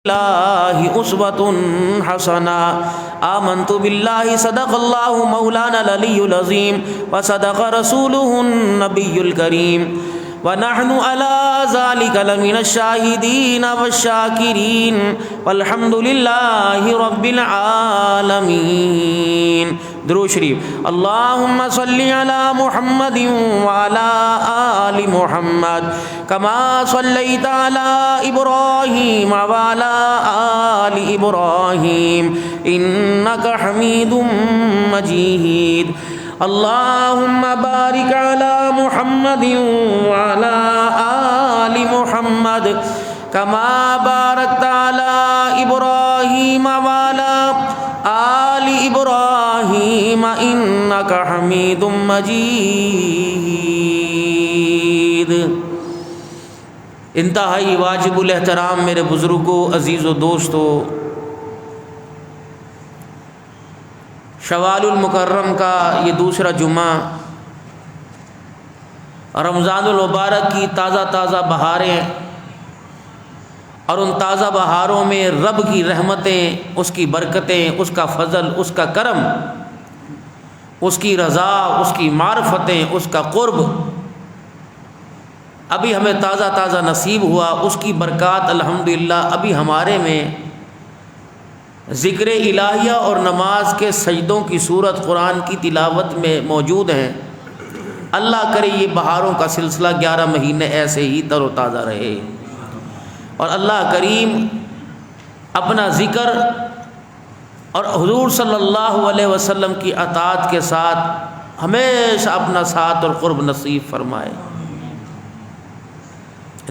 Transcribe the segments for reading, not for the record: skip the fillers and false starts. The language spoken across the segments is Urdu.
الله أسوة حسنة آمنت بالله صدق الله مولانا العلي العظيم وصدق رسوله النبي الكريم ونحن على ذلك لمن الشاهدين والشاكرين والحمد لله رب العالمين. درود شریف. اللهم صل على محمد وعلى آل محمد كما صليت على إبراهيم وعلى آل إبراهيم إنك حميد مجيد. اللهم بارك على محمد وعلى آل محمد كما باركت على إبراهيم وعلى آل إبراهيم إنك حميد مجيد. انتہائی واجب الاحترام میرے بزرگوں، عزیز و دوستو، شوال المکرم کا یہ دوسرا جمعہ، رمضان المبارک کی تازہ تازہ بہاریں، اور ان تازہ بہاروں میں رب کی رحمتیں، اس کی برکتیں، اس کا فضل، اس کا کرم، اس کی رضا، اس کی معرفتیں، اس کا قرب ابھی ہمیں تازہ تازہ نصیب ہوا. اس کی برکات الحمدللہ ابھی ہمارے میں ذکر الہیہ اور نماز کے سجدوں کی صورت قرآن کی تلاوت میں موجود ہیں. اللہ کرے یہ بہاروں کا سلسلہ 11 مہینے ایسے ہی تر و تازہ رہے، اور اللہ کریم اپنا ذکر اور حضور صلی اللہ علیہ وسلم کی اطاعت کے ساتھ ہمیشہ اپنا ساتھ اور قرب نصیب فرمائے.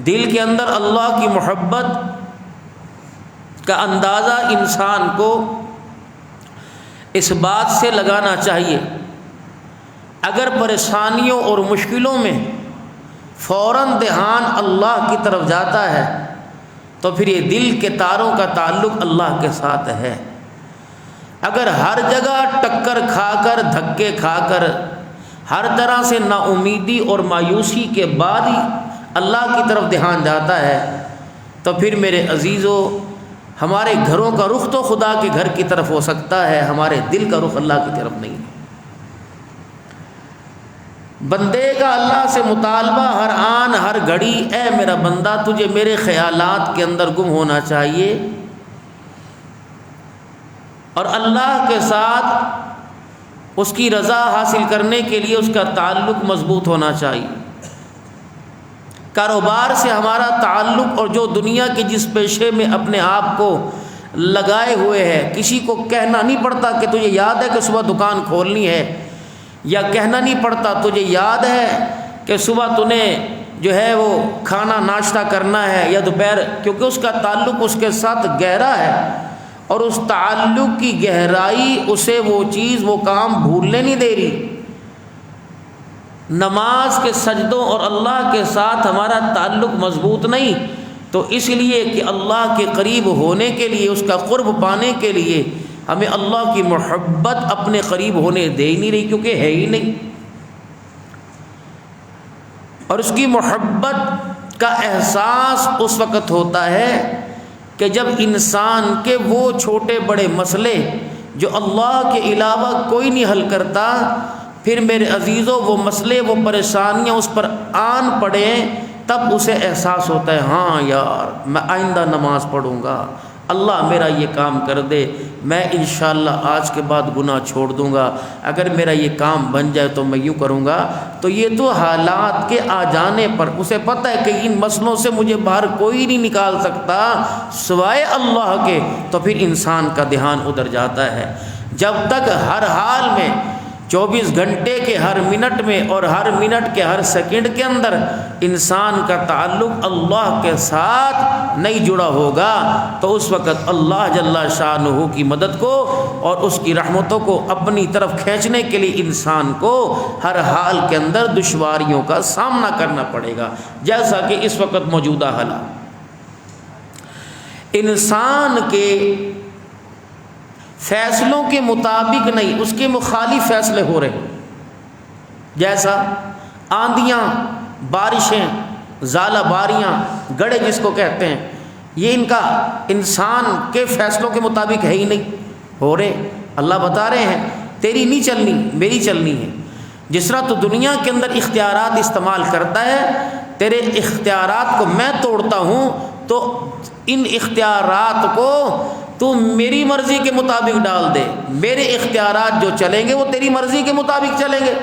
دل کے اندر اللہ کی محبت کا اندازہ انسان کو اس بات سے لگانا چاہیے، اگر پریشانیوں اور مشکلوں میں فوراً دھیان اللہ کی طرف جاتا ہے تو پھر یہ دل کے تاروں کا تعلق اللہ کے ساتھ ہے. اگر ہر جگہ ٹکر کھا کر، دھکے کھا کر، ہر طرح سے نا امیدی اور مایوسی کے بعد ہی اللہ کی طرف دھیان جاتا ہے تو پھر میرے عزیزو، ہمارے گھروں کا رخ تو خدا کے گھر کی طرف ہو سکتا ہے، ہمارے دل کا رخ اللہ کی طرف نہیں. بندے کا اللہ سے مطالبہ ہر آن ہر گھڑی، اے میرا بندہ تجھے میرے خیالات کے اندر گم ہونا چاہیے، اور اللہ کے ساتھ اس کی رضا حاصل کرنے کے لیے اس کا تعلق مضبوط ہونا چاہیے. کاروبار سے ہمارا تعلق، اور جو دنیا کے جس پیشے میں اپنے آپ کو لگائے ہوئے ہے، کسی کو کہنا نہیں پڑتا کہ تجھے یاد ہے کہ صبح دکان کھولنی ہے، یا کہنا نہیں پڑتا تجھے یاد ہے کہ صبح نے جو ہے وہ کھانا ناشتہ کرنا ہے یا دوپہر، کیونکہ اس کا تعلق اس کے ساتھ گہرا ہے، اور اس تعلق کی گہرائی اسے وہ چیز، وہ کام بھولنے نہیں دے رہی. نماز کے سجدوں اور اللہ کے ساتھ ہمارا تعلق مضبوط نہیں، تو اس لیے کہ اللہ کے قریب ہونے کے لیے، اس کا قرب پانے کے لیے ہمیں اللہ کی محبت اپنے قریب ہونے دے ہی نہیں رہی، کیونکہ ہے ہی نہیں. اور اس کی محبت کا احساس اس وقت ہوتا ہے کہ جب انسان کے وہ چھوٹے بڑے مسئلے جو اللہ کے علاوہ کوئی نہیں حل کرتا، پھر میرے عزیزوں وہ مسئلے، وہ پریشانیاں اس پر آن پڑیں، تب اسے احساس ہوتا ہے ہاں یار میں آئندہ نماز پڑھوں گا، اللہ میرا یہ کام کر دے، میں انشاءاللہ آج کے بعد گناہ چھوڑ دوں گا، اگر میرا یہ کام بن جائے تو میں یوں کروں گا. تو یہ تو حالات کے آ جانے پر اسے پتہ ہے کہ ان مسئلوں سے مجھے باہر کوئی نہیں نکال سکتا سوائے اللہ کے، تو پھر انسان کا دھیان ادھر جاتا ہے. جب تک ہر حال میں 24 گھنٹے کے ہر منٹ میں اور ہر منٹ کے ہر سیکنڈ کے اندر انسان کا تعلق اللہ کے ساتھ نہیں جڑا ہوگا، تو اس وقت اللہ جل شانہ کی مدد کو اور اس کی رحمتوں کو اپنی طرف کھینچنے کے لیے انسان کو ہر حال کے اندر دشواریوں کا سامنا کرنا پڑے گا، جیسا کہ اس وقت موجودہ حالات. انسان کے فیصلوں کے مطابق نہیں، اس کے مخالف فیصلے ہو رہے ہیں، جیسا آندیاں، بارشیں، زالہ باریاں، گڑے جس کو کہتے ہیں، یہ ان کا انسان کے فیصلوں کے مطابق ہے ہی نہیں ہو رہے۔ اللہ بتا رہے ہیں تیری نہیں چلنی، میری چلنی ہے۔ جس طرح تو دنیا کے اندر اختیارات استعمال کرتا ہے، تیرے اختیارات کو میں توڑتا ہوں، تو ان اختیارات کو تو میری مرضی کے مطابق ڈال دے، میرے اختیارات جو چلیں گے وہ تیری مرضی کے مطابق چلیں گے۔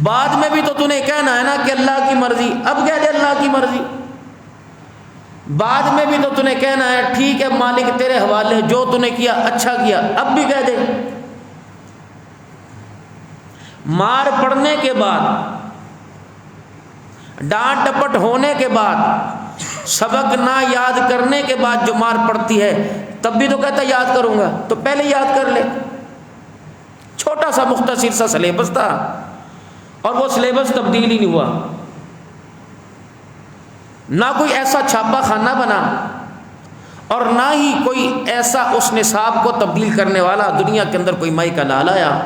بعد میں بھی تو نے کہنا ہے نا کہ اللہ کی مرضی، اب کہہ دے اللہ کی مرضی۔ بعد میں بھی تو نے کہنا ہے ٹھیک ہے مالک تیرے حوالے، جو نے کیا اچھا کیا، اب بھی کہہ دے۔ مار پڑنے کے بعد، ڈانٹ ڈپٹ ہونے کے بعد، سبق نہ یاد کرنے کے بعد جو مار پڑتی ہے تب بھی تو کہتا یاد کروں گا، تو پہلے یاد کر لے۔ چھوٹا سا مختصر سا سلیبس تھا اور وہ سلیبس تبدیل ہی نہیں ہوا، نہ کوئی ایسا چھاپا خانہ بنا اور نہ ہی کوئی ایسا اس نصاب کو تبدیل کرنے والا دنیا کے اندر کوئی مائی کا لال آیا۔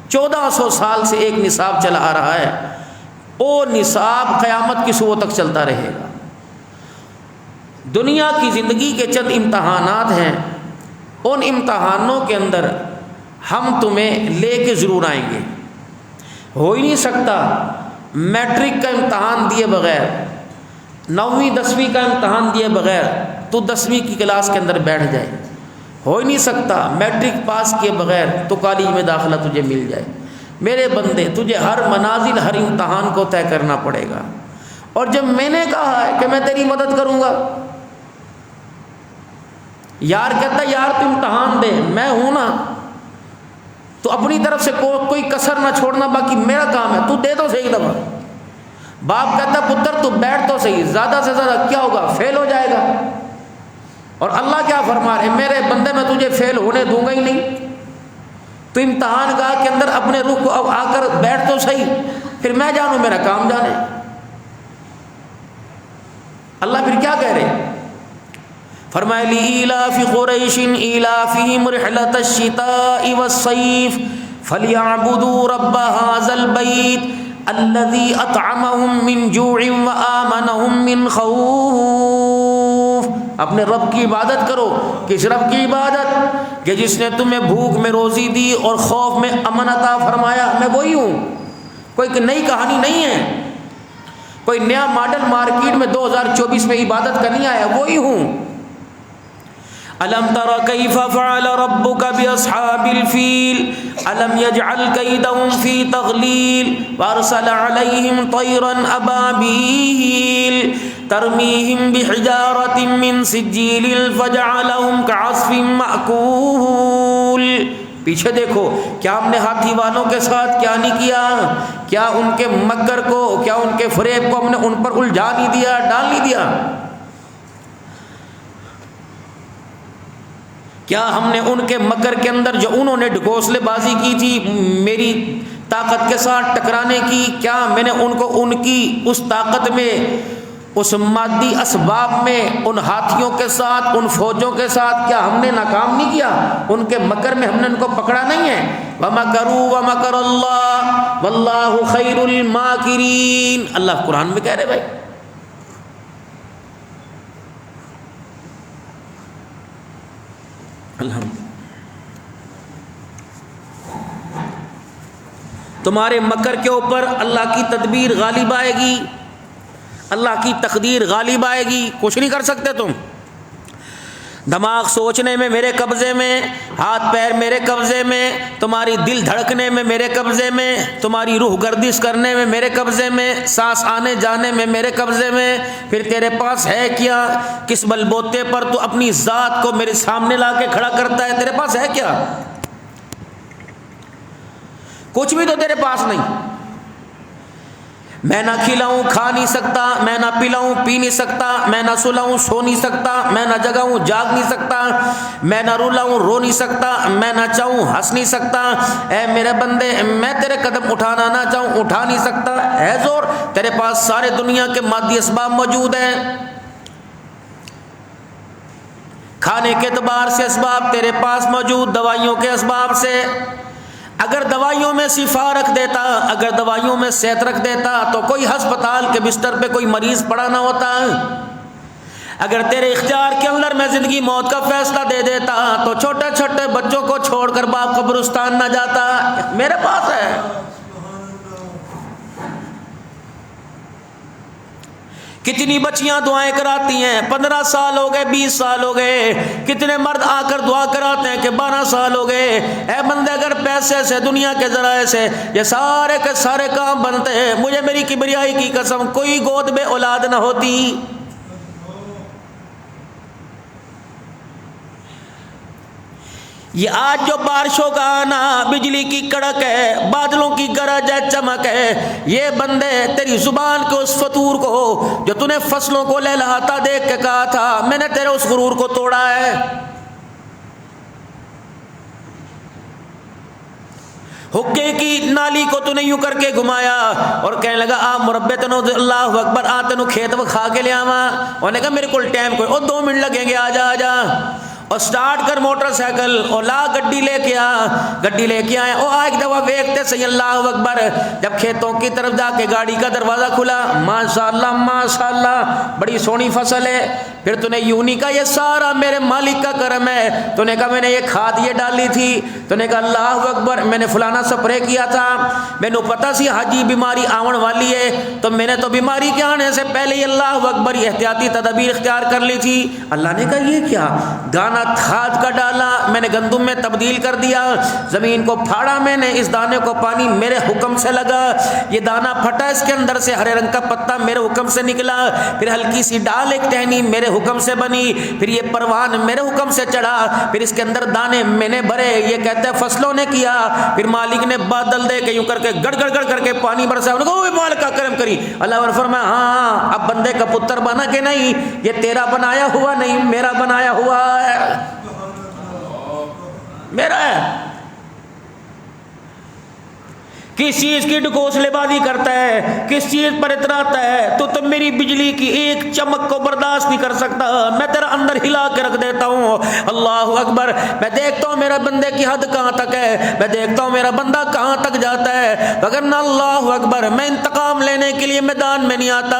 1400 سال سے ایک نصاب چلا آ رہا ہے، وہ نصاب قیامت کی صبح تک چلتا رہے گا۔ دنیا کی زندگی کے چند امتحانات ہیں، ان امتحانوں کے اندر ہم تمہیں لے کے ضرور آئیں گے۔ ہو ہی نہیں سکتا میٹرک کا امتحان دیے بغیر، 9ویں 10ویں کا امتحان دیے بغیر تو 10ویں کی کلاس کے اندر بیٹھ جائے۔ ہو ہی نہیں سکتا میٹرک پاس کیے بغیر تو کالج میں داخلہ تجھے مل جائے۔ میرے بندے، تجھے ہر منازل، ہر امتحان کو طے کرنا پڑے گا۔ اور جب میں نے کہا ہے کہ میں تیری مدد کروں گا، یار کہتا یار تو امتحان دے، میں ہوں نا، تو اپنی طرف سے کوئی کسر نہ چھوڑنا، باقی میرا کام ہے، تو دے تو صحیح دفعہ۔ باپ کہتا پتر تو بیٹھ تو صحیح، زیادہ سے زیادہ کیا ہوگا، فیل ہو جائے گا۔ اور اللہ کیا فرما رہے ہیں، میرے بندے میں تجھے فیل ہونے دوں گا ہی نہیں، تو امتحان گاہ کے اندر اپنے رخ کو اب آ کر بیٹھ تو صحیح، پھر میں جانوں میرا کام جانے۔ اللہ پھر کیا کہہ رہے ہیں، فرمایا لِإِيلَافِ قُرَيْشٍ إِيلَافِهِمْ رِحْلَةَ الشِّتَاءِ وَالصَّيْفِ فَلْيَعْبُدُوا رَبَّ هَذَا الْبَيْتِ الَّذِي أَطْعَمَهُم مِّن جُوعٍ وَآمَنَهُم مِّن خَوْفٍ۔ اپنے رب کی عبادت کرو۔ کس رب کی عبادت؟ کہ جس نے تمہیں بھوک میں روزی دی اور خوف میں امن عطا فرمایا۔ میں وہی ہوں، کوئی نئی کہانی نہیں ہے، کوئی نیا ماڈل مارکیٹ میں 2024 میں عبادت کا نہیں آیا، وہی ہوں۔ الم تر کیف فعل ربک باصحاب الفیل الم یجعل کیدہم فی تضلیل وارسل علیہم طیرا ابابیل ترمیہم بحجارۃ من سجیل فجعلہم کعصف مأکول۔ پیچھے دیکھو کیا ہم نے ہاتھی والوں کے ساتھ کیا نہیں کیا، کیا ان کے مکر کو، کیا ان کے فریب کو ہم نے ان پر الجھا نہیں دیا، ڈال نہیں دیا؟ کیا ہم نے ان کے مکر کے اندر جو انہوں نے ڈھکوسلے بازی کی تھی میری طاقت کے ساتھ ٹکرانے کی، کیا میں نے ان کو ان کی اس طاقت میں، اس مادی اسباب میں، ان ہاتھیوں کے ساتھ، ان فوجوں کے ساتھ کیا ہم نے ناکام نہیں کیا؟ ان کے مکر میں ہم نے ان کو پکڑا نہیں ہے؟ وَمَكَرُوا وَمَكَرَ اللَّهُ وَاللَّهُ خَيْرُ الْمَاكِرِينَ۔ اللہ قرآن میں کہہ رہے بھائی، تمہارے مکر کے اوپر اللہ کی تدبیر غالب آئے گی، اللہ کی تقدیر غالب آئے گی، کچھ نہیں کر سکتے تم۔ دماغ سوچنے میں میرے قبضے میں، ہاتھ پیر میرے قبضے میں، تمہاری دل دھڑکنے میں میرے قبضے میں، تمہاری روح گردش کرنے میں میرے قبضے میں، سانس آنے جانے میں میرے قبضے میں۔ پھر تیرے پاس ہے کیا؟ کس بل بوتے پر تو اپنی ذات کو میرے سامنے لا کے کھڑا کرتا ہے؟ تیرے پاس ہے کیا؟ کچھ بھی تو تیرے پاس نہیں۔ میں نہ کھلاؤں کھا نہیں سکتا، میں نہ پلاؤں پی نہیں سکتا، میں نہ سلاؤں سو نہیں سکتا، میں نہ جگاؤں جاگ نہیں سکتا، میں نہ رلاؤں رو نہیں سکتا، میں نہ چاہوں ہنس نہیں سکتا۔ اے میرے بندے، میں تیرے قدم اٹھانا نہ چاہوں اٹھا نہیں سکتا۔ ہے زور؟ تیرے پاس سارے دنیا کے مادی اسباب موجود ہیں، کھانے کے اعتبار سے اسباب تیرے پاس موجود، دوائیوں کے اسباب سے، اگر دوائیوں میں شفا رکھ دیتا، اگر دوائیوں میں صحت رکھ دیتا تو کوئی ہسپتال کے بستر پہ کوئی مریض پڑا نہ ہوتا۔ اگر تیرے اختیار کے اندر میں زندگی موت کا فیصلہ دے دیتا تو چھوٹے چھوٹے بچوں کو چھوڑ کر باپ قبرستان نہ جاتا۔ میرے پاس ہے۔ کتنی بچیاں دعائیں کراتی ہیں، 15 سال ہو گئے، 20 سال ہو گئے، کتنے مرد آ کر دعا کراتے ہیں کہ 12 سال ہو گئے۔ اے بندے، اگر پیسے سے، دنیا کے ذرائع سے یہ سارے کے سارے کام بنتے ہیں، مجھے میری کبریائی کی قسم کوئی گود میں اولاد نہ ہوتی۔ یہ آج جو بارشوں کا آنا، بجلی کی کڑک ہے، بادلوں کی گرج ہے، چمک ہے، یہ بندے تیری زبان کے اس فطور کو جو تو نے فصلوں کو لہلہاتا دیکھ کے کہا تھا میں نے تیرے اس غرور کو توڑا ہے۔ حقے کی نالی کو تو نے یوں کر کے گھمایا اور کہنے لگا آ مربے تنو اللہ اکبر، آ تینو کھیت وہ کھا کے لے آواں۔ انہوں نے کہا میرے کو ٹائم کوئی، اور 2 منٹ لگیں گے، آ جا آ جا، اور سٹارٹ کر موٹر سائیکل اور لا گڈی لے کے آ، گڈی لے کے آئے۔ اور ایک دفعہ ویکھتے صحیح اللہ اکبر، جب کھیتوں کی طرف جا کے گاڑی کا دروازہ کھلا، ماشاءاللہ ماشاءاللہ بڑی سونی فصل ہے۔ پھر تو نے یوں نہیں کہا یہ سارا میرے مالک کا کرم ہے، تو نے کہا میں نے یہ کھاد یہ ڈالی تھی، تو نے کہا اللہ اکبر میں نے فلانا سپرے کیا تھا، میں نے پتا سی حاجی بیماری آون والی ہے، تو میں نے تو بیماری کے آنے سے پہلے ہی اللہ اکبر یہ احتیاطی تدابیر اختیار کر لی تھی۔ اللہ نے کہا یہ کیا؟ دانا کھاد کا ڈالا، میں نے گندم میں تبدیل کر دیا، زمین کو پھاڑا میں نے، اس دانے کو پانی میرے حکم سے لگا، یہ دانا پھٹا، اس کے اندر سے ہرے رنگ کا پتا میرے حکم سے نکلا، پھر ہلکی سی ڈال ایک ٹہنی میرے حکم سے بنی، پھر یہ پروان میرے حکم سے چڑھا، پھر اس کے اندر دانے میں نے بھرے۔ یہ کہتے ہیں فصلوں نے کیا، پھر مالک نے بادل دے کے یوں کر کے گڑ گڑ گڑ کر کے پانی برسا، انہوں نے کہا مالک کا کرم کری۔ اللہ نے فرمایا ہاں اب بندے کا پتر بنا کہ نہیں، یہ تیرا بنایا ہوا نہیں، میرا بنایا ہوا ہے، میرا ہے۔ کس چیز کی ڈکوسلے بازی کرتا ہے، کس چیز پر اتراتا ہے؟ تو میری بجلی کی ایک چمک کو برداشت نہیں کر سکتا، میں تیرا اندر ہلا کے رکھ دیتا ہوں۔ اللہ اکبر، میں دیکھتا ہوں میرا بندے کی حد کہاں تک ہے، میں دیکھتا ہوں میرا بندہ کہاں تک جاتا ہے، وگرنہ اللہ اکبر میں انتقام لینے کے لیے میدان میں نہیں آتا۔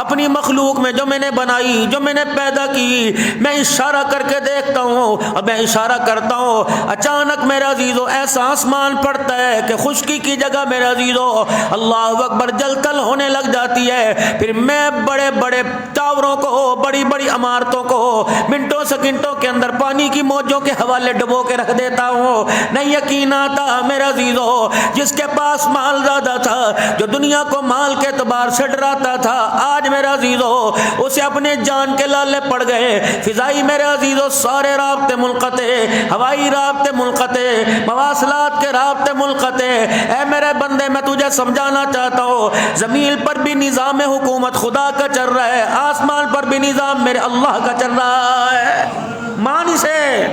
اپنی مخلوق میں جو میں نے بنائی، جو میں نے پیدا کی، میں اشارہ کر کے دیکھتا ہوں، اور میں اشارہ کرتا ہوں، اچانک میرا عزیزو ایسا آسمان پڑتا ہے کہ خشکی کی جگہ میرے عزیزو اللہ اکبر جل تل ہونے لگ جاتی ہے۔ پھر میں بڑے بڑے ٹاوروں کو، بڑی بڑی عمارتوں کو منٹوں سیکنڈوں کے اندر پانی کی موجوں کے حوالے ڈبو کے رکھ دیتا ہوں۔ نہیں یقین آتا میرے عزیزو، جس کے پاس مال زیادہ تھا، جو دنیا کو مال کے اعتبار سے ڈراتا تھا، آج میرے عزیزو اسے اپنے جان کے لالے پڑ گئے۔ فضائی میرے عزیزو سارے رابطے منقطع، ہوائی رابطے منقطع، مواصلات کے رابطے منقطع۔ اے میرے بندے میں تجھے سمجھانا چاہتا ہوں، زمین پر بھی نظام حکومت خدا کا چل رہا ہے، آسمان پر بھی نظام میرے اللہ کا چل رہا ہے۔ مان اسے۔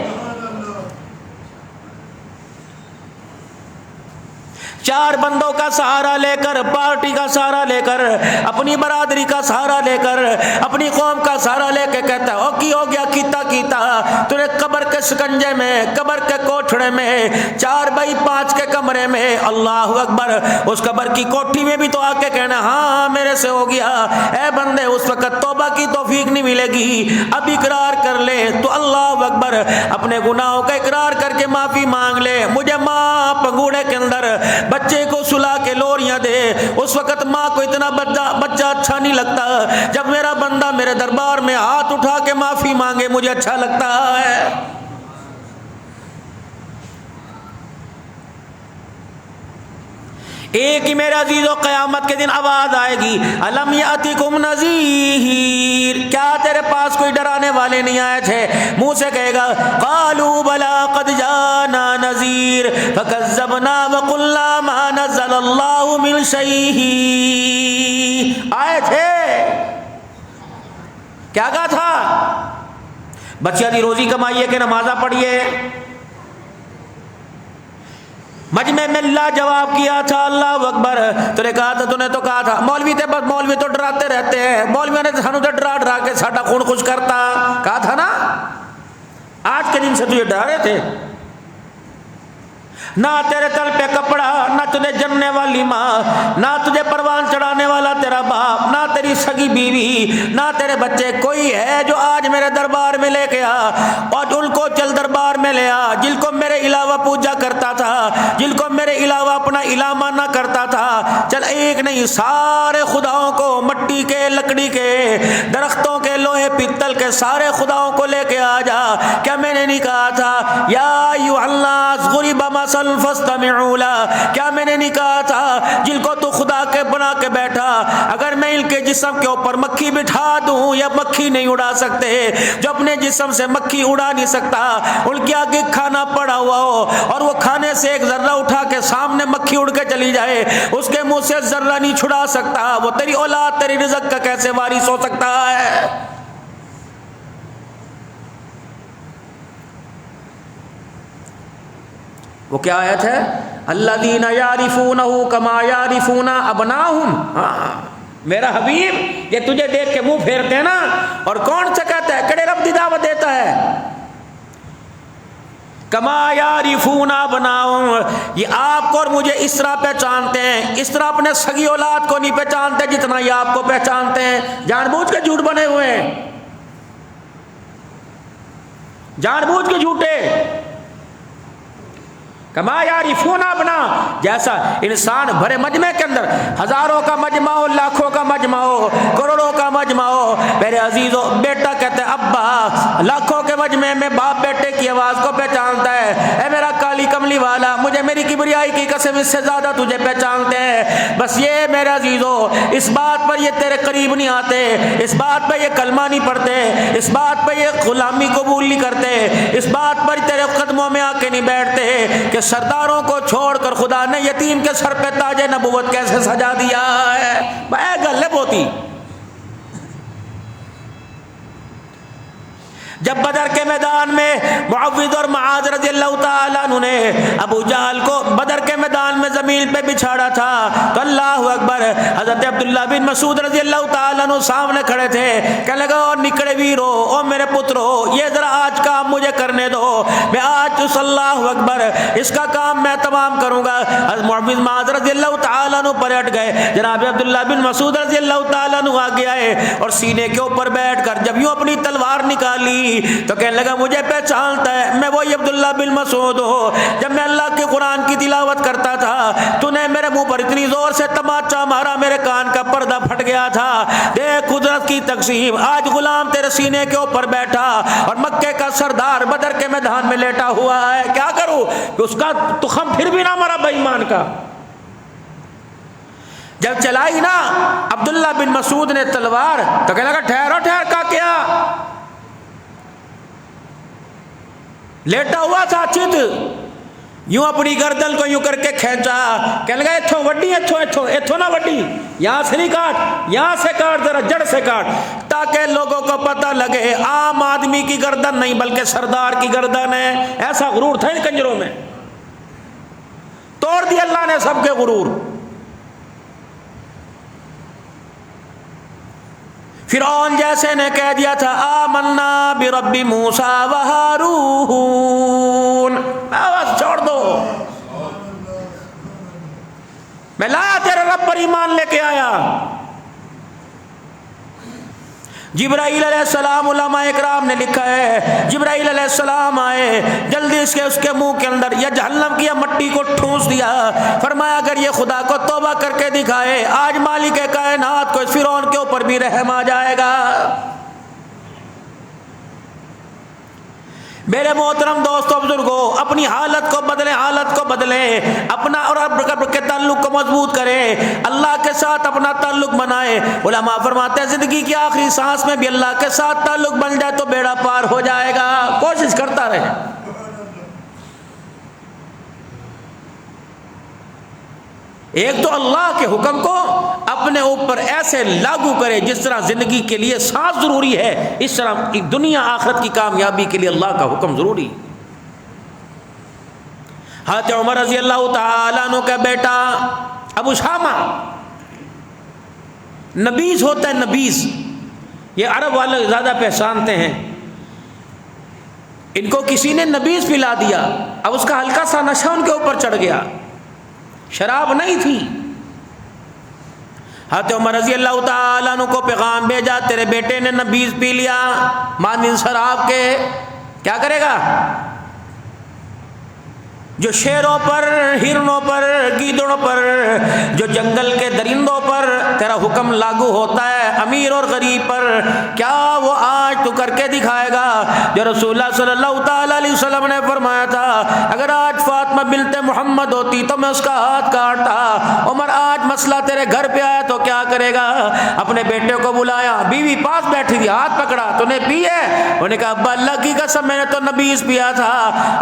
چار بندوں کا سہارا لے کر، پارٹی کا سہارا لے کر، اپنی برادری کا سہارا لے کر، اپنی قوم کا سہارا لے کے کہتا ہے او کی ہو گیا کیتا کیتا، تو نے قبر کے شکنجے میں، قبر کے کوٹھڑے میں، 4x5 کے کمرے میں، اللہ اکبر اس قبر کی کوٹھی میں بھی تو آ کے کہنا ہاں میرے سے ہو گیا۔ اے بندے اس وقت توبہ کی توفیق نہیں ملے گی، اب اقرار کر لے تو اللہ اکبر اپنے گناہوں کا اقرار کر کے معافی مانگ لے۔ مجھے ماں پنگوڑے کے اندر بچے کو سلا کے لوریاں دے، اس وقت ماں کو اتنا بچہ اچھا نہیں لگتا، جب میرا بندہ میرے دربار میں ہاتھ اٹھا کے معافی مانگے مجھے اچھا لگتا ہے۔ ایک ہی میرے عزیزو قیامت کے دن آواز آئے گی الم یاتکم نذیر، کیا تیرے پاس کوئی ڈرانے والے نہیں آئے تھے؟ منہ سے کہے گا قالوا بلا قد جاءنا نذیر فکذبنا وقلنا ما نزل اللہ من شیء، آئے تھے، کیا کہا تھا؟ بچیاں دی روزی کمائیے کہ نمازاں پڑھیے؟ مجمع میں اللہ جواب کیا تھا اللہ اکبر، تو نے کہا تھا، تو نے تو کہا تھا مولوی تھے، بس مولوی تو ڈراتے رہتے ہیں، مولویوں نے سانو تو ڈرا ڈرا کے ساڈا خون خوش کرتا، کہا تھا نا، آج کے دن سے تجھے ڈرا رہے تھے۔ نہ تیرے تل پہ کپڑا، نہ تجھے جننے والی ماں، نہ تجھے پروان چڑھانے والا تیرا باپ، نہ تیری سگی بیوی، نہ تیرے بچے، کوئی ہے جو آج میرے دربار میں لے کے آ اور ان کو چل دربار میں لے آ، جن کو میرے علاوہ پوجا کرتا تھا، جن کو میرے علاوہ اپنا الہ مانا کرتا تھا، چل ایک نہیں سارے خداؤں کو، مٹی کے، لکڑی کے، درختوں کے، لوہے پیتل کے سارے خداؤں کو لے کے آ جا۔ کیا میں نے نہیں کہا تھا یا ایھا الناس ضرب مثل فاستمعوا لہ؟ کیا میں نے نہیں کہا تھا جن کو تو خدا کے بنا کے بیٹھا، اگر میں ان کے جسم کے اوپر مکھی بٹھا دوں یا مکھی نہیں اڑا سکتے، جو اپنے جسم سے مکھی اڑا نہیں سکتا، ان کے آگے کھانا پڑا ہوا ہو اور وہ کھانے سے ایک ذرہ اٹھا کے سامنے مکھی اڑ کے چلی جائے، اس کے منہ سے ذرہ نہیں چھڑا سکتا، وہ تیری اولاد تیری رزق کا کیسے وارث ہو سکتا ہے؟ وہ کیا آیت ہے؟ الذین یعرفونہ کما یعرفون ابناءہم۔ میرا حبیب یہ تجھے دیکھ کے منہ پھیرتے ہیں نا، اور کون سا کہتا ہے، کڑے رب دی دعوت دیتا ہے، کما یعرفون ابناءہم، یہ آپ کو اور مجھے اس طرح پہچانتے ہیں، اس طرح اپنے سگی اولاد کو نہیں پہچانتے جتنا یہ آپ کو پہچانتے ہیں۔ جان بوجھ کے جھوٹ بنے ہوئے ہیں، جان بوجھ کے جھوٹے۔ کما یعرفون ابناء، جیسا انسان بھرے مجمع کے اندر، ہزاروں کا مجمع ہو، لاکھوں کا مجمع ہو، کروڑوں کا مجمع ہو، میرے عزیزو بیٹا کہتے ہیں ابا، لاکھوں کے مجمع میں باپ بیٹے کی آواز کو پہچانتا ہے، اے میرا کالی کملی والا، مجھے میری کبریائی کی قسم اس سے زیادہ تجھے پہچانتے ہیں۔ بس یہ میرے عزیزو، اس بات پر یہ تیرے قریب نہیں آتے، اس بات پہ یہ کلمہ نہیں پڑھتے، اس بات پہ یہ غلامی قبول نہیں کرتے، اس بات پر تیرے قدموں میں آ کے نہیں بیٹھتے کہ سرداروں کو چھوڑ کر خدا نے یتیم کے سر پہ تاج نبوت کیسے سجا دیا ہے۔ اے غلب ہوتی جب بدر کے میدان میں معوذ اور معاذ رضی اللہ تعالیٰ عنہ نے ابو جہل کو بدر کے میدان میں زمین پہ بچھاڑا تھا تو اللہ اکبر، حضرت عبداللہ بن مسعود رضی اللہ تعالیٰ عنہ سامنے کھڑے تھے، کہنے لگا او نکڑے ویرو، او میرے پترو، یہ ذرا آج کام مجھے کرنے دو، میں آج اللہ اکبر اس کا کام میں تمام کروں گا۔ حضرت معوذ معاذ رضی اللہ تعالیٰ عنہ پلٹ گئے، جناب عبداللہ بن مسعود رضی اللہ تعالیٰ عنہ آگے آئے اور سینے کے اوپر بیٹھ کر جب یوں اپنی تلوار نکالی تو کہنے لگا مجھے پہچانتا ہے، میں وہی عبداللہ بن مسعود ہوں، جب میں اللہ کے قرآن کی تلاوت کرتا تھا تو نے میرے منہ پر اتنی زور سے تماچا مارا میرے کان کا پردہ پھٹ گیا تھا۔ دیکھ قدرت کی تقسیم، آج غلام تیرے سینے کے اوپر بیٹھا اور مکے کا سردار بدر کے میدان میں لیٹا ہوا ہے، کیا کروں کہ اس کا تخم پھر بھی نہ مرا بے ایمان کا۔ جب چلائی نا عبداللہ بن مسعود نے تلوار تو کہنے لگا ٹھہرو، ٹھہر کا کیا؟ لیٹا ہوا تھا چت، یوں اپنی گردن کو یوں کر کے کھینچا، کہنے لگا اتھوں وڈی، اتھوں نہ وڈی، یہاں سے نہیں کاٹ، یہاں سے کاٹ، ذرا جڑ سے کاٹ، تاکہ لوگوں کو پتہ لگے عام آدمی کی گردن نہیں بلکہ سردار کی گردن ہے۔ ایسا غرور تھا ان کنجروں میں، توڑ دیا اللہ نے سب کے غرور۔ فرعون جیسے نے کہہ دیا تھا آمنا برب موسیٰ و ہارون، آواز چھوڑ دو، میں لایا تیرے رب پر ایمان لے کے آیا۔ جبرائیل علیہ السلام، علماء اکرام نے لکھا ہے جبرائیل علیہ السلام آئے، جلدی اس کے منہ کے اندر یا جہنم کی یا مٹی کو ٹھونس دیا، فرمایا اگر یہ خدا کو توبہ کر کے دکھائے آج مالک کائنات کو اس فرعون کے اوپر بھی رحم آ جائے گا۔ میرے محترم دوستوں بزرگوں، اپنی حالت کو بدلیں، حالت کو بدلیں، اپنا اور رب کے تعلق کو مضبوط کریں، اللہ کے ساتھ اپنا تعلق بنائیں۔ علماء فرماتے ہیں زندگی کی آخری سانس میں بھی اللہ کے ساتھ تعلق بن جائے تو بیڑا پار ہو جائے گا، کوشش کرتا رہے۔ ایک تو اللہ کے حکم کو اپنے اوپر ایسے لاگو کرے جس طرح زندگی کے لیے سانس ضروری ہے، اس طرح دنیا آخرت کی کامیابی کے لیے اللہ کا حکم ضروری۔ حضرت عمر رضی اللہ تعالیٰ عنہ کا بیٹا ابو شامہ نبیز ہوتا ہے، نبیز، یہ عرب والے زیادہ پہچانتے ہیں، ان کو کسی نے نبیذ پلا دیا، اب اس کا ہلکا سا نشہ ان کے اوپر چڑھ گیا، شراب نہیں تھی۔ حضرت عمر رضی اللہ تعالیٰ عنہ کو پیغام بھیجا، تیرے بیٹے نے نبیذ پی لیا مانند شراب کے، کیا کرے گا؟ جو شیروں پر، ہرنوں پر، گیدڑوں پر، جو جنگل کے درندوں پر تیرا حکم لاگو ہوتا ہے، امیر اور غریب پر، کیا وہ آج تو کر کے دکھائے گا جو رسول اللہ صلی اللہ تعالی علیہ وسلم نے فرمایا تھا اگر آج فاطمہ بنت محمد ہوتی تو میں اس کا ہاتھ کاٹتا۔ عمر آج مسئلہ تیرے گھر پہ آیا تو کیا کرے گا؟ اپنے بیٹے کو بلایا، بیوی پاس بیٹھی تھی، ہاتھ پکڑا، تو نے پی ہے؟ انہوں نے کہا ابا اللہ کی قسم میں نے تو نبیذ پیا تھا۔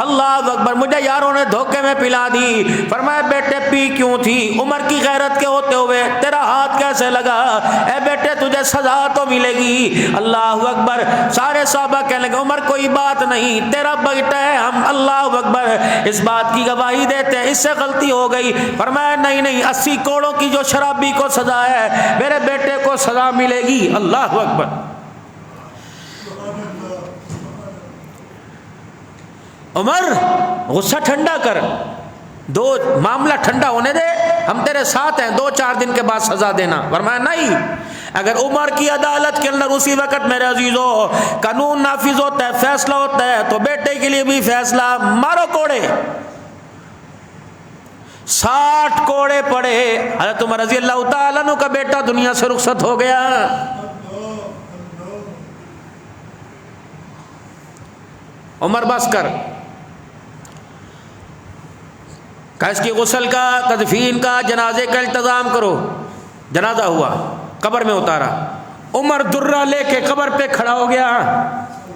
اللہ اکبر، مجھے یاروں نے دھوکے میں پلا دی۔ فرمایا بیٹے پی کیوں تھی؟ عمر کی غیرت کے ہوتے ہوئے تیرا ہاتھ کیسے لگا؟ اے بیٹے تجھے سزا تو ملے گی۔ اللہ اکبر، سارے صحابہ کہنے لگے عمر کوئی بات نہیں، تیرا بیٹا ہے، ہم اللہ اکبر اس بات کی گواہی دیتے ہیں، اس سے غلطی ہو گئی۔ فرمایا نہیں نہیں، 80 کوڑوں کی جو شرابی کو سزا ہے میرے بیٹے کو سزا ملے گی۔ اللہ اکبر۔ عمر غصہ ٹھنڈا کر، دو معاملہ ٹھنڈا ہونے دے، ہم تیرے ساتھ ہیں، 2-4 دن کے بعد سزا دینا۔ فرمایا نہیں، اگر عمر کی عدالت کے اندر اسی وقت میرے عزیزو قانون نافذ ہوتا ہے، فیصلہ ہوتا ہے، تو بیٹے کے لیے بھی فیصلہ، مارو کوڑے۔ 60 کوڑے پڑے، حضرت عمر رضی اللہ تعالیٰ عنہ کا بیٹا دنیا سے رخصت ہو گیا۔ عمر بس کر، کہ اس کی غسل کا، تدفین کا، جنازے کا انتظام کرو۔ جنازہ ہوا، قبر میں اتارا، عمر درہ لے کے قبر پہ کھڑا ہو گیا،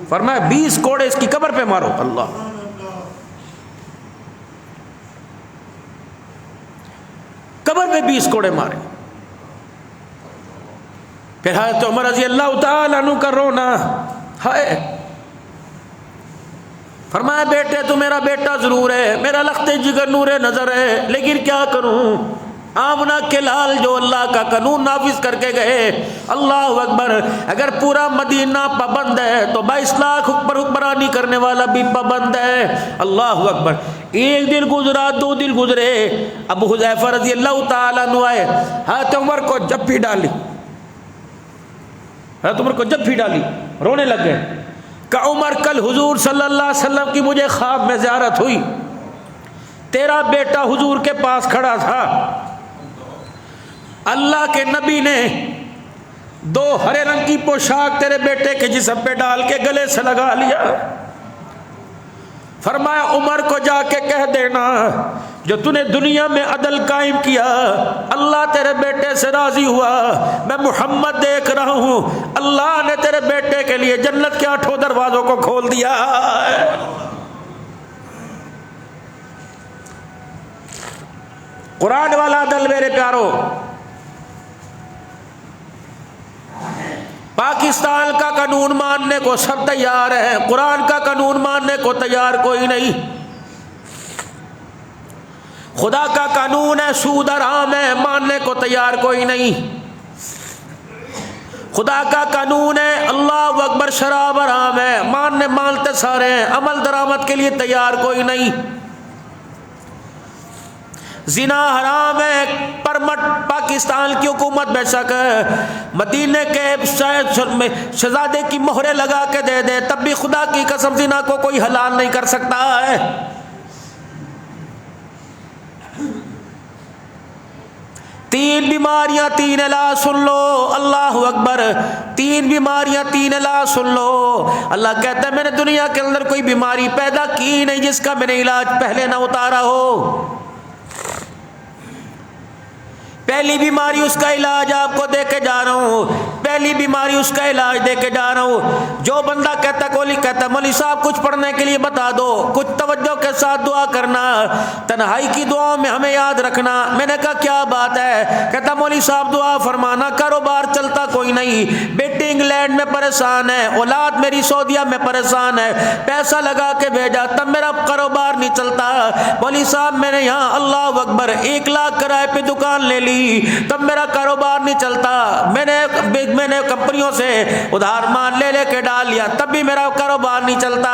فرمایا 20 کوڑے اس کی قبر پہ مارو۔ اللہ، قبر پہ 20 کوڑے مارے۔ پھر حضرت عمر رضی اللہ تعالیٰ عنہ کا رونا، ہائے، فرمایا بیٹے تو میرا بیٹا ضرور ہے، میرا لخت جگر نور نظر ہے، لیکن کیا کروں؟ آمنہ کے لال جو اللہ کا قانون نافذ کر کے گئے، اللہ اکبر، اگر پورا مدینہ پابند ہے تو 22 لاکھ پر حکمرانی کرنے والا بھی پابند ہے۔ اللہ اکبر۔ ایک دن گزرا، 2 دن گزرے، ابو حذیفہ رضی اللہ تعالیٰ عنہ آئے، حضرت عمر کو جب بھی ڈالی، حضرت عمر کو جب بھی ڈالی، رونے لگ گئے کہ عمر کل حضور صلی اللہ علیہ وسلم کی مجھے خواب میں زیارت ہوئی، تیرا بیٹا حضور کے پاس کھڑا تھا، اللہ کے نبی نے 2 ہرے رنگ کی پوشاک تیرے بیٹے کے جسم پہ ڈال کے گلے سے لگا لیا۔ فرمایا عمر کو جا کے کہہ دینا جو تو نے دنیا میں عدل قائم کیا، اللہ تیرے بیٹے سے راضی ہوا، میں محمد دیکھ رہا ہوں، اللہ نے تیرے بیٹے کے لیے جنت کے 8 دروازوں کو کھول دیا۔ قرآن والا عدل میرے پیارو، پاکستان کا قانون ماننے کو سب تیار ہیں، قرآن کا قانون ماننے کو تیار کوئی نہیں۔ خدا کا قانون ہے سود حرام ہے، ماننے کو تیار کوئی نہیں۔ خدا کا قانون ہے اللہ اکبر شراب حرام ہے، مانتے سارے ہیں، عمل درآمد کے لیے تیار کوئی نہیں۔ زنا حرام ہے، پرمٹ پاکستان کی حکومت بے شک مدینے کے شہزادے کی مہرے لگا کے دے دے، تب بھی خدا کی قسم زنا کو کوئی حلال نہیں کر سکتا ہے۔ 3 بیماریاں 3 علاج سن لو، اللہ اکبر، 3 بیماریاں 3 علاج سن لو۔ اللہ کہتا ہے میں نے دنیا کے اندر کوئی بیماری پیدا کی نہیں جس کا میں نے علاج پہلے نہ اتارا ہو۔ پہلی بیماری اس کا علاج آپ کو دے کے جا رہا ہوں، پہلی بیماری اس کا علاج دے کے جا رہا ہوں۔ جو بندہ کہتا کولی کہتا مولوی صاحب کچھ پڑھنے کے لیے بتا دو، کچھ توجہ کے ساتھ دعا کرنا، تنہائی کی دعاؤں میں ہمیں یاد رکھنا۔ میں نے کہا کیا بات ہے؟ کہتا مولوی صاحب دعا فرمانا، کاروبار چلتا کوئی نہیں، بیٹی انگلینڈ میں پریشان ہے، اولاد میری سعودیہ میں پریشان ہے، پیسہ لگا کے بھیجا تب میرا کاروبار نہیں چلتا۔ مولوی صاحب میں نے یہاں اللہ اکبر 1 لاکھ کرائے پہ دکان لے لی تب میرا کاروبار نہیں چلتا، میں نے میں نے کمپنیوں سے ادھار مان لے کے ڈال لیا تب بھی میرا کاروبار نہیں چلتا.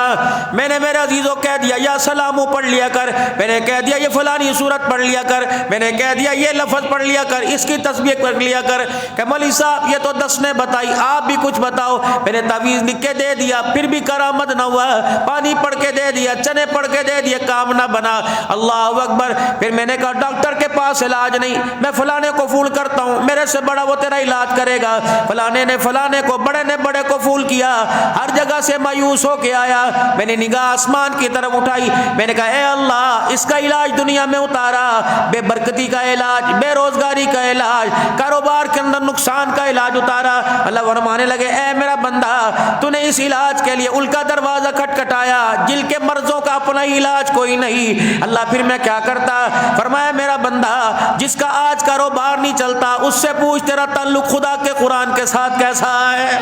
میں نے میرے عزیزوں کہہ دیا یا سلام پڑھ لیا کر, میں نے کہہ دیا یہ فلانی صورت پڑھ لیا کر, میں نے کہہ دیا یہ لفظ پڑھ لیا کر, اس کی تسبیح پڑھ لیا کر. کہ مولوی صاحب یہ تو 10 نے بتائی, آپ بھی کچھ بتاؤ. میں نے تعویذ لکھ کے دے دیا, پھر بھی کرامت نہ ہوا. پانی پڑھ کے دے دیا, چنے پڑھ کے دے دیے, کام نہ بنا. اللہ اکبر. پھر میں نے کہا ڈاکٹر کے پاس علاج نہیں, میں فلانے کو فون کرتا ہوں, میرے سے بڑا وہ تیرا علاج کرے گا. فلانے نے فلانے کو, بڑے نے بڑے کو فون کیا. ہر جگہ سے مایوس ہو کے آیا. میں نے نگاہ آسمان کی طرف اٹھائی, میں نے کہا اے اللہ اس کا علاج دنیا میں اتارا, بے برکتی کا علاج, بے روزگاری کا علاج, کاروبار کے اندر نقصان کا علاج اتارا. اللہ فرمانے لگے اے میرا بندہ تو نے اس علاج کے لیے ان کا دروازہ کھٹکھٹایا جن کے مرضوں کا اپنا علاج کوئی نہیں. اللہ پھر میں کیا کرتا؟ فرمایا میرا بندہ جس کا آج کاروبار نہیں چلتا اس سے پوچھ تیرا تعلق خدا کے قرآن کے ساتھ کیسا ہے.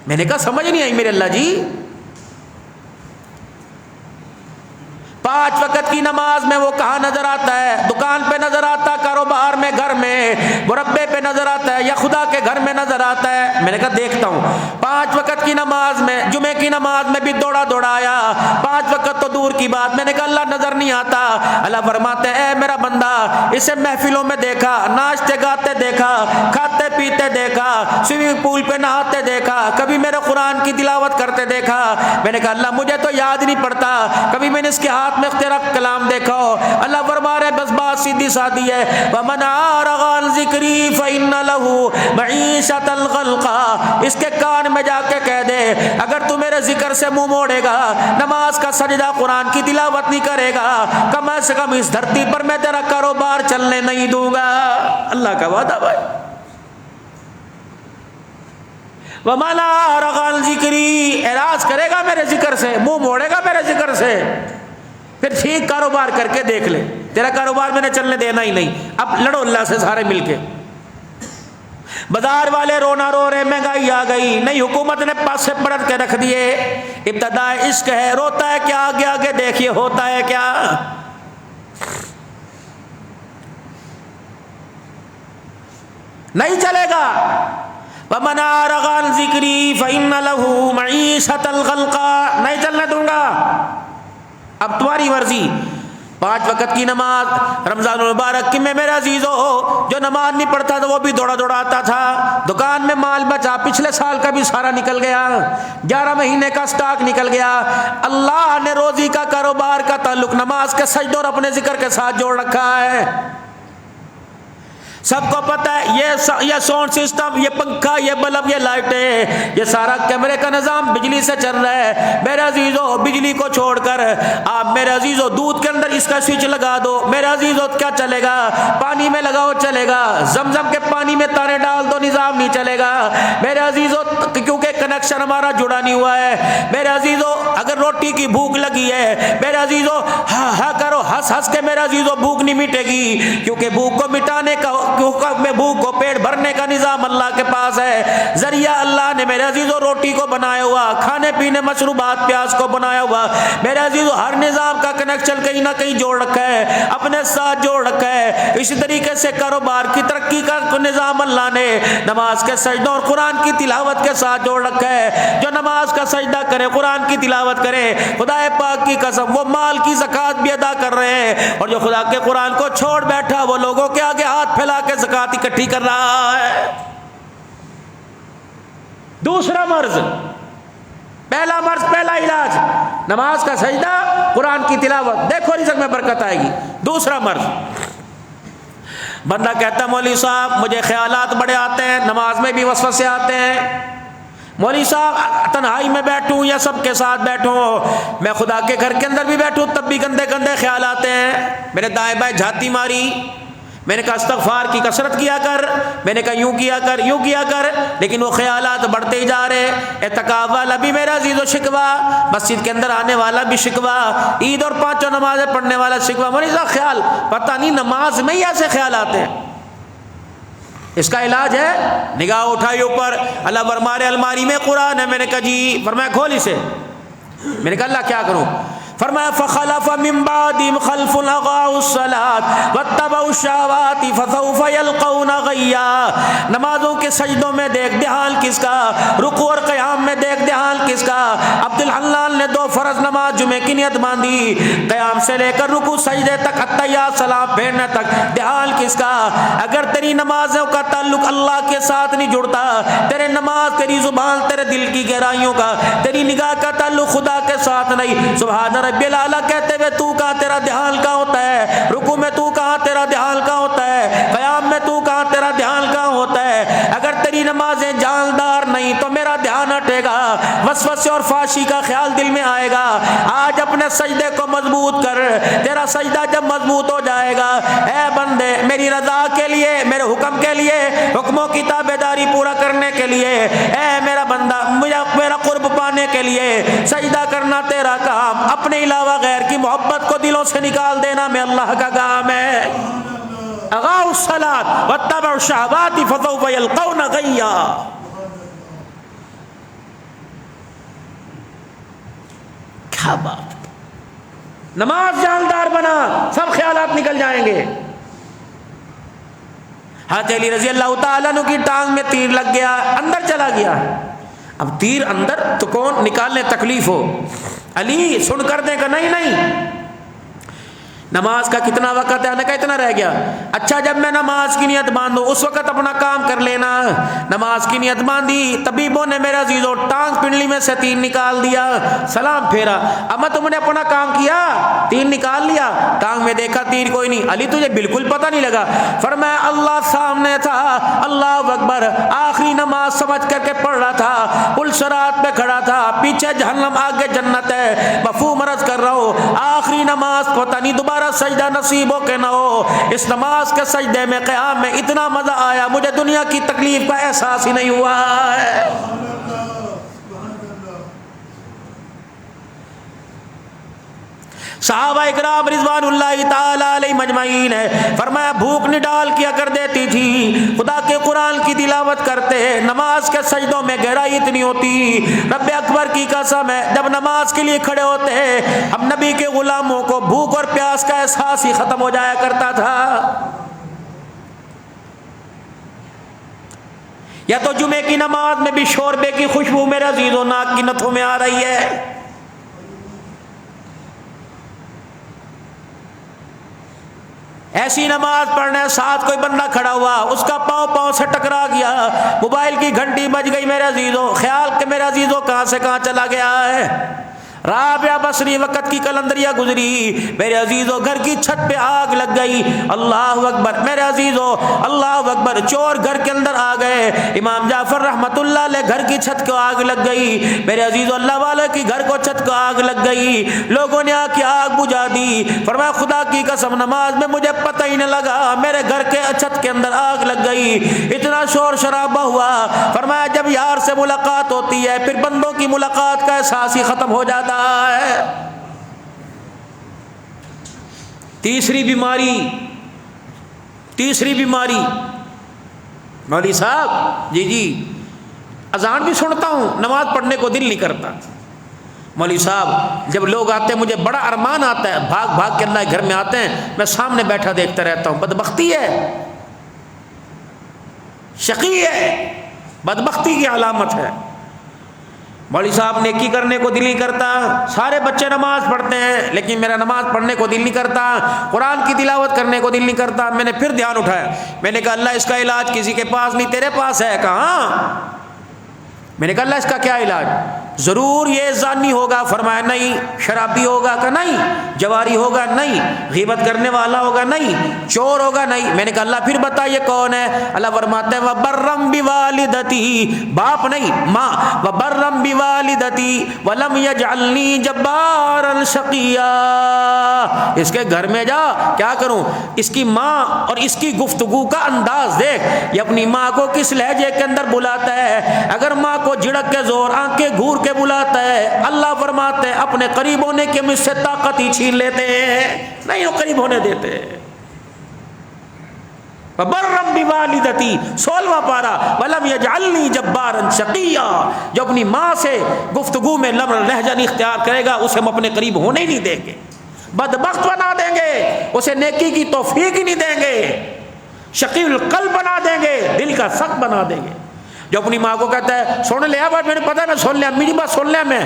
میں نے کہا سمجھ نہیں آئی میرے اللہ جی. 5 وقت کی نماز میں وہ کہاں نظر آتا ہے؟ دکان پہ نظر آتا, کاروبار میں, گھر میں, مربے پہ نظر آتا ہے, یا خدا کے گھر میں نظر آتا ہے؟ میں نے کہا دیکھتا ہوں. 5 وقت کی نماز میں, جمعے کی نماز میں بھی دوڑا آیا, 5 وقت تو دور کی بات. میں نے کہا اللہ نظر نہیں آتا. اللہ فرماتے ہیں اے میرا بندہ اسے محفلوں میں دیکھا, ناچتے گاتے دیکھا, کھاتے پیتے دیکھا, سوئمنگ پول پہ نہاتے دیکھا, کبھی میرے قرآن کی تلاوت کرتے دیکھا. میں نے کہا اللہ مجھے تو یاد نہیں پڑتا, کبھی میں نے اس کے ہاتھ میں تیرا کلام دیکھا ہو. اللہ فرما رہے بس بات سیدھی سادی ہے, وَمَنْ أَعْرَضَ عَنْ ذِكْرِي فَإِنَّ لَهُ مَعِيشَةً ضَنْكًا. اس کے کان میں جا کے کہہ دے اگر تو میرے ذکر سے منہ موڑے گا, نماز کا سجدہ, قرآن کی تلاوت نہیں کرے گا, کم سے کم اس دھرتی پر میں تیرا کاروبار چلنے نہیں دوں گا. اللہ کا وعدہ بھائی. وَمَنْ أَعْرَضَ عَنْ ذِكْرِي, اعراض کرے گا میرے ذکر سے, منہ موڑے گا میرے ذکر سے, پھر ٹھیک کاروبار کر کے دیکھ لے, تیرا کاروبار میں نے چلنے دینا ہی نہیں. اب لڑو اللہ سے سارے مل کے. بازار والے رونا رو رہے, مہنگائی آ گئی, نئی حکومت نے پاس سے پلٹ کے رکھ دیے, ابتدا عشق ہے, روتا ہے کیا, آگے آگے دیکھیے ہوتا ہے کیا. نہیں چلے گا. وَمَنْ أَعْرَضَ عَنْ ذِكْرِي فَإِنَّ لَهُ مَعِيشَةً ضَنْكًا. نہیں چلنے دوں گا. اب تمہاری مرضی. 5 وقت کی نماز رمضان المبارک کی میں میرا عزیز ہو, جو نماز نہیں پڑھتا تھا وہ بھی دوڑا آتا تھا. دکان میں مال بچا, پچھلے سال کا بھی سارا نکل گیا, 11 مہینے کا سٹاک نکل گیا. اللہ نے روزی کا, کاروبار کا تعلق نماز کے سجدے اور اپنے ذکر کے ساتھ جوڑ رکھا ہے. سب کو پتہ ہے یہ ساؤنڈ سسٹم, یہ پنکھا, یہ بلب, یہ لائٹیں, یہ سارا کیمرے کا نظام بجلی سے چل رہا ہے. میرے عزیزو بجلی کو چھوڑ کر آپ میرے عزیزو دودھ کے اندر اس کا سوئچ لگا دو, میرے عزیزو کیا چلے گا؟ پانی میں لگاؤ چلے گا, زمزم کے پانی میں تانے ڈال دو نظام نہیں چلے گا. میرے عزیزو کیونکہ کنیکشن ہمارا جڑا نہیں ہوا ہے. میرے عزیزو اگر روٹی کی بھوک لگی ہے, میرے عزیزو ہاں کرو, ہنس کے میرے عزیزو بھوک نہیں مٹے گی, کیونکہ بھوک کو مٹانے کا, میں بھوک کو پیٹ بھرنے کا نظام اللہ کے پاس ہے. ذریعہ اللہ نے میرے عزیزو روٹی کو بنایا ہوا, کھانے پینے مشروبات پیاز کو بنایا ہوا. میرے عزیزو ہر نظام کا کنیکشن کہیں نہ کہیں جوڑ رکھا ہے, اپنے ساتھ جوڑ رکھا ہے. اسی طریقے سے کاروبار کی ترقی کا نظام اللہ نے نماز کے سجدوں اور قرآن کی تلاوت کے ساتھ جوڑ رکھا ہے. جو نماز کا سجدہ کرے, قرآن کی تلاوت کرے, خدا پاک کی قسم وہ مال کی زکات بھی ادا کر رہے ہیں. اور جو خدا کے قرآن کو چھوڑ بیٹھا وہ لوگوں کے آگے ہاتھ پھیلا کے زکات اکٹھی کر رہا ہے. دوسرا مرض, پہلا مرض, پہلا علاج نماز کا سجدہ, قرآن کی تلاوت, دیکھو رزق میں برکت آئے گی. دوسرا مرض, بندہ کہتا ہے مولوی صاحب مجھے خیالات بڑے آتے ہیں, نماز میں بھی وسوسے آتے ہیں. مولوی صاحب تنہائی میں بیٹھوں یا سب کے ساتھ بیٹھوں, میں خدا کے گھر کے اندر بھی بیٹھوں تب بھی گندے گندے خیال آتے ہیں. میرے دائیں بائیں جھاتی ماری, میں نے کہا استغفار کی کثرت کیا کر, میں نے کہا یوں کیا کر, لیکن وہ خیالات بڑھتے ہی جا رہے. اعتکاف والا بھی میرا عزیز و شکوا, مسجد کے اندر آنے والا بھی شکوا, عید اور 5 نمازیں پڑھنے والا شکوا. مریضہ خیال, پتہ نہیں نماز میں ہی ایسے خیال آتے ہیں. اس کا علاج ہے نگاہ اٹھائی اوپر, اللہ فرما رہے الماری میں قرآن ہے. میں نے کہا جی, فرمایا کھول اسے. میں نے کہا اللہ کیا کروں؟ فرمایا فخلف من بعدهم خلف اضاعوا الصلاة واتبعوا الشهوات فسوف يلقون غیا. نمازوں کے سجدوں میں دیکھ دے حال کس کا, رکوع اور قیام میں دیکھ دے حال کس کا. عبد الحلال نے 2 فرض نماز جمعے کی نیت باندھی, قیام سے لے کر رکوع سجدے تک اتحیات سلام پھیرنے تک دے حال کس کا. اگر تیری نمازوں کا تعلق اللہ کے ساتھ نہیں جڑتا, تیرے نماز, تیری زبان, تیرے دل کی گہرائیوں کا, تیری نگاہ کا تعلق خدا کے ساتھ نہیں, سبحان ربی الاعلیٰ کہتے ہوئے تو کہاں تیرا دھیان کہاں ہوتا ہے, رکوع میں تو کہاں تیرا دھیان کہاں ہوتا ہے, قیام میں تو کہاں تیرا دھیان کہاں ہوتا ہے. اگر تیری نمازیں جاندار نہیں تو میرا دھیان ہٹے گا, وسوسے اور فحشی کا خیال دل میں آئے گا. آج اپنے سجدے کو مضبوط کر, تیرا سجدہ جب مضبوط ہو جائے گا, اے بندے میری رضا کے لیے, میرے حکم کے لیے, حکموں کی تابعداری پورا کرنے کے لیے, اے میرا بندہ میرا قرب پانے کے لیے سجدہ کرنا تیرا کام, اپنے علاوہ غیر کی محبت کو دلوں سے نکال دینا میں اللہ کا کام ہے. اغاؤ الصلاۃ واتبعوا الشہوات فسوف یلقون غیا. کیا بات, نماز جاندار بنا, سب خیالات نکل جائیں گے. حضرت علی رضی اللہ تعالیٰ عنہ کی ٹانگ میں تیر لگ گیا, اندر چلا گیا. اب تیر اندر تو کون نکالنے تکلیف ہو, علی سن کر دے گا نہیں نہیں, نماز کا کتنا وقت ہے, نے کہا اتنا رہ گیا. اچھا جب میں نماز کی نیت باندھوں اس وقت اپنا کام کر لینا. نماز کی نیت باندھی, طبیبوں نے میرا عزیزو ٹانگ پنڈلی میں سے تین نکال دیا, سلام پھیرا. اما تم نے اپنا کام کیا, تین نکال لیا, ٹانگ میں دیکھا تیر کوئی نہیں. علی تجھے بالکل پتہ نہیں لگا. فرمایا اللہ سامنے تھا, اللہ اکبر, آخری نماز سمجھ کر کے پڑھ رہا تھا, پل صراط پہ کھڑا تھا, پیچھے جہنم آگے جنت ہے, مفہوم عرض کر رہا ہوں, آخری نماز پتہ نہیں دوبارہ سجدہ نصیب ہو کہ نہ ہو. اس نماز کے سجدے میں, قیام میں اتنا مزہ آیا, مجھے دنیا کی تکلیف کا احساس ہی نہیں ہوا ہے. صحابہ اکرام رضوان اللہ تعالی علیہ مجمعین ہے, فرمایا بھوک نڈال کیا کر دیتی تھی, خدا کے قرآن کی تلاوت کرتے, نماز کے سجدوں میں گہرائی اتنی ہوتی. رب اکبر کی قسم ہے, جب نماز کے لیے کھڑے ہوتے ہم نبی کے غلاموں کو بھوک اور پیاس کا احساس ہی ختم ہو جایا کرتا تھا. یا تو جمعے کی نماز میں بھی شوربے کی خوشبو میرے عزیزو ناک کی نتھوں میں آ رہی ہے. ایسی نماز پڑھنے ساتھ کوئی بندہ کھڑا ہوا, اس کا پاؤں سے ٹکرا گیا, موبائل کی گھنٹی بج گئی میرے عزیزو, خیال کہ میرے عزیزو کہاں سے کہاں چلا گیا ہے. رابعہ بصری وقت کی کلندریہ گزری, میرے عزیزو گھر کی چھت پہ آگ لگ گئی. اللہ اکبر میرے عزیزو, اللہ اکبر, چور گھر کے اندر آ گئے. امام جعفر رحمت اللہ علیہ گھر کی چھت کو آگ لگ گئی. میرے عزیزو اللہ والے کی گھر کو چھت کو آگ لگ گئی, لوگوں نے آ کے آگ بجھا دی. فرمایا خدا کی قسم نماز میں مجھے پتہ ہی نہ لگا, میرے گھر کے چھت کے اندر آگ لگ گئی. اتنا شور شرابہ ہوا. فرمایا جب یار سے ملاقات ہوتی ہے پھر بندوں کی ملاقات کا احساس ہی ختم ہو جاتا ہے. تیسری بیماری مولوی صاحب جی اذان بھی سنتا ہوں, نماز پڑھنے کو دل نہیں کرتا. مولوی صاحب جب لوگ آتے ہیں مجھے بڑا ارمان آتا ہے, بھاگ بھاگ کے اللہ کے گھر میں آتے ہیں, میں سامنے بیٹھا دیکھتا رہتا ہوں. بدبختی ہے, شقی ہے, بدبختی کی علامت ہے. مولوی صاحب نیکی کرنے کو دل نہیں کرتا, سارے بچے نماز پڑھتے ہیں لیکن میرا نماز پڑھنے کو دل نہیں کرتا, قرآن کی تلاوت کرنے کو دل نہیں کرتا. میں نے پھر دھیان اٹھایا, میں نے کہا اللہ اس کا علاج کسی کے پاس نہیں, تیرے پاس ہے. کہاں؟ میں نے کہا اللہ اس کا کیا علاج؟ ضرور یہ زانی ہوگا. فرمایا نہیں. شرابی ہوگا کہ نہیں؟ جواری ہوگا نہیں؟ غیبت کرنے والا ہوگا نہیں؟ چور ہوگا نہیں؟ میں نے کہا اللہ پھر بتائیے کون ہے؟ اللہ فرماتے ہیں وبرم بوالدتی, باپ نہیں ماں, وبرم بوالدتی ولم یجعلنی جبارا شقیا. اس کے گھر میں جا, کیا کروں؟ اس کی ماں اور اس کی گفتگو کا انداز دیکھ, یہ اپنی ماں کو کس لہجے کے اندر بلاتا ہے. اگر ماں کو جھڑک کے زور آنکھیں گھور کے بلاتا ہے, اللہ فرماتے ہیں اپنے قریب ہونے کے مجھ سے طاقت ہی چھین لیتے ہیں, نہیں وہ قریب ہونے دیتے. وبرم بوالدتی 16واں پارہ ولم یجعلنی جبارا شقیا، جو اپنی ماں سے گفتگو میں لہجہ نہیں اختیار کرے گا اسے ہم اپنے قریب ہونے ہی نہیں دیں گے، بدبخت بنا دیں گے، اسے نیکی کی توفیق ہی نہیں دیں گے، شقی القلب بنا دیں گے، دل کا سخت بنا دیں گے۔ جو اپنی ماں کو کہتا ہے سن لیا بات، میں نے پتا میں سن لیا، میری بات سن لیا میں،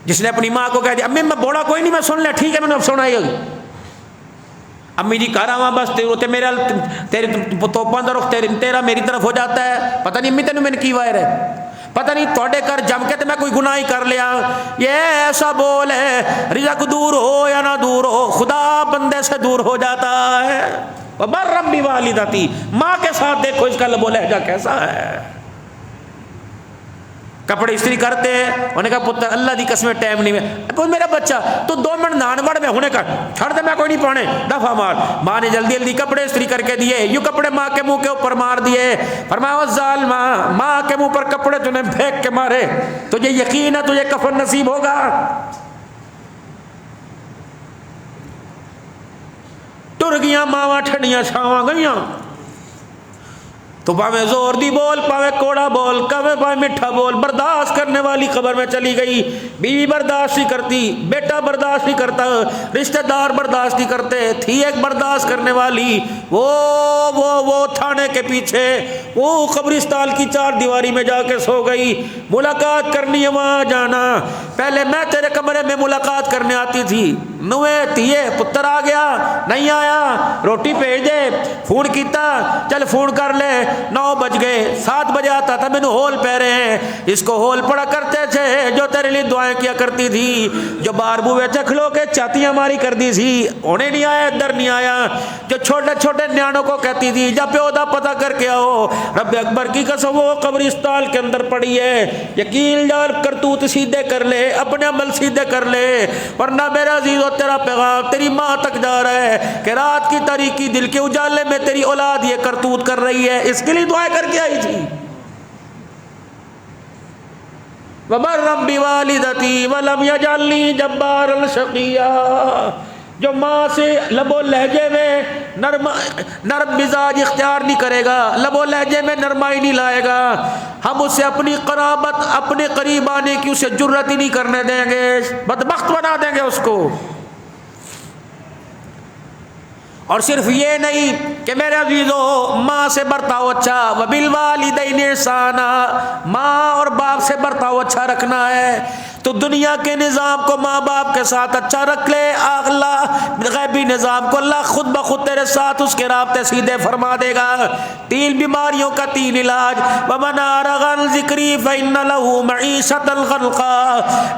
جس نے اپنی ماں کو کہہ دیا امی میں بوڑا کوئی نہیں میں سن لیا، ٹھیک ہے میں نے اب سنا ہی ہوگی، امی جی کہہ رہا ہوں بس میرا تیرے توپاں دا رخ تیرا میری طرف ہو جاتا ہے، پتہ نہیں امی تینوں میں نے کی وائر ہے، پتہ نہیں توڑے کر جم کے تو میں کوئی گناہ ہی کر لیا، یہ ایسا بول ہے رزق دور ہو یا نہ دور ہو خدا بندے سے دور ہو جاتا ہے۔ وبرم بوالدتی، ماں کے ساتھ دیکھو اس کا لب و لہجہ کیسا ہے۔ کپڑے استری کرتے ہیں، انہوں نے کہا پتر اللہ دی قسم ٹائم نہیں ہے، میرا بچہ تو 2 منٹ نان وڑ میں ہونے کا چھڑ دے، میں کوئی نہیں پانے دفعہ مار۔ ماں نے جلدی جلدی کپڑے استری کر کے دیے، یوں کپڑے ماں کے منہ کے اوپر مار دیے، فرمایا ظالمہ ماں کے منہ پر کپڑے تو نے پھینک کے مارے، تجھے یقین ہے تجھے کفن نصیب ہوگا؟ ٹر گیاں ماواں ٹھنڈیاں چھاواں گئیاں، تو پاویں زور دی بول، پاویں کوڑا بول، پاویں میٹھا بول، برداشت کرنے والی قبر میں چلی گئی۔ بیوی برداشت نہیں کرتی، بیٹا برداشت نہیں کرتا، رشتہ دار برداشت نہیں کرتے، تھی ایک برداشت کرنے والی، وہ تھانے کے پیچھے وہ قبرستان کی 4 دیواری میں جا کے سو گئی۔ ملاقات کرنی ہے وہاں جانا، پہلے میں تیرے کمرے میں ملاقات کرنے آتی تھی، نوے تیے پتر آ گیا نہیں آیا، روٹی بھیج دے، فون کیتا چل فون کر لے، 9 بج گئے، 7 بجے آتا تھا، مینوں ہول پہ رہے ہیں، اس کو ہول پڑا کرتے تھے، جو تیرے لیے دعائیں کیا کرتی تھی، جو بار بوے چکھلو کے چاتیاں ماری کر دی تھی، انہیں نہیں آیا ادھر نہیں آیا، جو چھوٹے چھوٹے نیانوں کو کہتی تھی جب پیودا پتہ کر کے آؤ، رب اکبر کی قسم وہ قبرستان کے اندر پڑی ہے، یقین جان کرتوت سیدھے کر لے، اپنے عمل سیدھے کر لے، ورنہ میرا عزیز و تیرا پیغام تیری ماں تک جا رہا ہے کہ رات کی تاریکی دل کے اجالے میں تیری اولاد یہ کرتوت کر رہی ہے، اس کے لیے دعائیں کر کے آئی تھی۔ وبرم بوالدتی ولم یجعلنی جبارا شقیا، جو ماں سے لب و لہجے میں نرم مزاج اختیار نہیں کرے گا، لب و لہجے میں نرمائی نہیں لائے گا، ہم اسے اپنی قرابت اپنے قریب آنے کی اسے جرت ہی نہیں کرنے دیں گے، بدبخت بنا دیں گے اس کو۔ اور صرف یہ نہیں کہ میرے عزیزو ماں سے برتاؤ اچھا، وبالوالدین احسانا، ماں اور باپ سے برتاؤ اچھا رکھنا ہے تو دنیا کے نظام کو ماں باپ کے ساتھ اچھا رکھ لے، اللہ غیبی نظام کو اللہ خود بخود تیرے ساتھ اس کے رابطے سیدھے فرما دے گا۔ 3 بیماریوں کا 3 علاج، ومن اعرض عن ذکری فإن له معیشۃ ضنکا،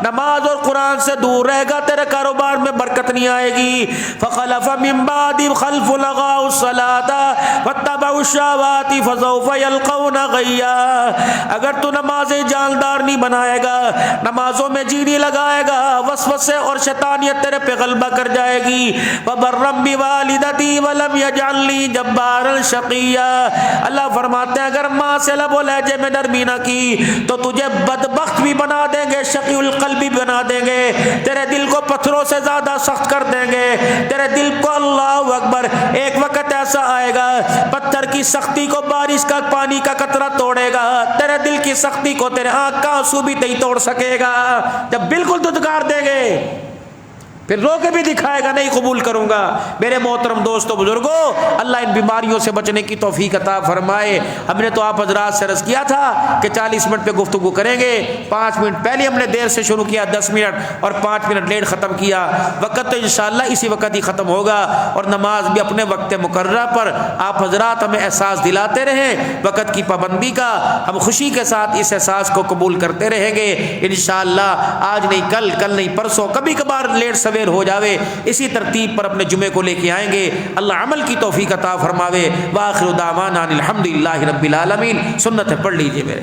نماز اور قرآن سے دور رہے گا تیرے کاروبار میں برکت نہیں آئے گی۔ فخلف من بعد خلف لغاؤ الصلاۃ واتبعوا الشہوات فسوف یلقون غیا، اگر تو نمازیں جاندار نہیں بنائے گا، نمازوں میں جی نہیں لگائے گا، وسوسے اور شیطانیت تیرے پہ غلبہ کر جائے گی۔ وبرم بوالدتی ولم یجعلنی جبارا شقیا، اللہ فرماتے ہیں اگر ماں سے لب و لہجے میں نرمی نہ کی تو تجھے بدبخت بھی بنا دیں گے، شقی القلب بھی بنا دیں گے، تیرے دل کو پتھروں سے زیادہ سخت کر دیں گے، تیرے دل کو اللہ اکبر ایک وقت ایسا آئے گا پتھر کی سختی کو بارش کا پانی کا قطرہ توڑے گا، تیرے دل کی سختی کو تیرے آنکھ کا آنسو بھی نہیں توڑ سکے گا، جب بالکل دھتکار دیں گے پھر رو کے بھی دکھائے گا نہیں قبول کروں گا۔ میرے محترم دوستو بزرگوں، اللہ ان بیماریوں سے بچنے کی توفیق عطا فرمائے۔ ہم نے تو آپ حضرات سے عرض کیا تھا کہ 40 منٹ پہ گفتگو کریں گے، 5 منٹ پہلے ہم نے دیر سے شروع کیا، 10 منٹ اور 5 منٹ لیٹ ختم کیا، وقت تو انشاءاللہ اسی وقت ہی ختم ہوگا، اور نماز بھی اپنے وقت مقررہ پر آپ حضرات ہمیں احساس دلاتے رہیں وقت کی پابندی کا، ہم خوشی کے ساتھ اس احساس کو قبول کرتے رہیں گے انشاءاللہ۔ آج نہیں کل نہیں پرسوں، کبھی کبھار لیٹ سویر ہو جاوے، اسی ترتیب پر اپنے جمعے کو لے کے آئیں گے۔ اللہ عمل کی توفیق عطا فرماوے۔ وآخر دعوانا الحمدللہ رب العالمین۔ سنت پڑھ لیجئے میرے